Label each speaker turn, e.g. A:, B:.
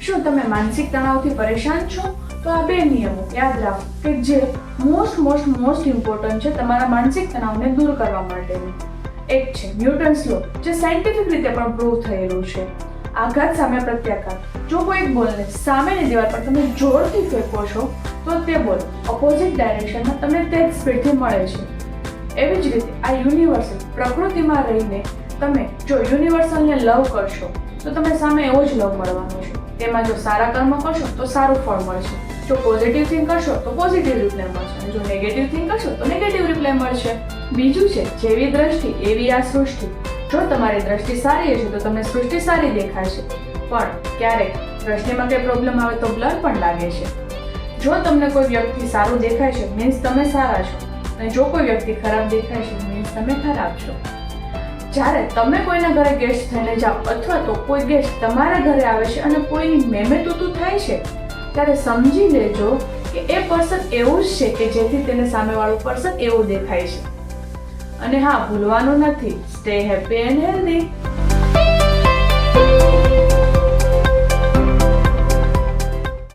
A: શું તમે માનસિક તણાવથી પરેશાન છો? તો આ 2 નિયમો યાદ રાખો કે જે મોસ્ટ ઇમ્પોર્ટન્ટ છે તમારા માનસિક તણાવને દૂર કરવા માટેનું. એક છે ન્યૂટન્સ લો, જે સાયન્ટિફિક રીતે પણ પ્રૂવ થયેલું છે. આઘાત સામે પ્રત્યાઘાત. જો કોઈ એક બોલને સામેની દિવાલ પર તમે જોરથી ફેંકો છો તો તે બોલ ઓપોઝિટ ડાયરેક્શનમાં તમને તે જ સ્પીડથી મળે છે. એવી જ રીતે આ યુનિવર્સલ પ્રકૃતિમાં રહીને તમે જો યુનિવર્સલને લવ કરશો તો તમે સામે એવો જ લવ મળવાનો છે. તેમાં જો સારા કર્મ કરશો તો સારું ફળ મળશે, જો પોઝિટિવ થિંક કરશો તો પોઝિટિવ રિપ્લાય મળશે, અને જો નેગેટિવ થિંક કરશો તો નેગેટિવ રિપ્લાય મળશે. બીજું છે જેવી દ્રષ્ટિ એવી આ સૃષ્ટિ. જો તમારી દ્રષ્ટિ સારી હશે તો તમને સૃષ્ટિ સારી દેખાશે, પણ ક્યારેક દ્રષ્ટિમાં કંઈ પ્રોબ્લેમ આવે તો બ્લર પણ લાગે છે. જો તમને કોઈ વ્યક્તિ સારું દેખાય છે મીન્સ તમે સારા છો, અને જો કોઈ વ્યક્તિ ખરાબ દેખાય છે મીન્સ તમે ખરાબ છો. જ્યારે તમે કોઈના ઘરે ગેસ્ટ થઈને જાઓ અથવા તો કોઈ ગેસ્ટ તમારા ઘરે આવે છે અને કોઈની મેમેતુતુ થાય છે, ત્યારે સમજી લેજો કે એ પર્સન એવું જ છે કે જેથી તેને સામેવાળું પર્સન એવું દેખાય છે. અને હા, ભૂલવાનું નથી, સ્ટે હેપી એન્ડ હેલ્ધી.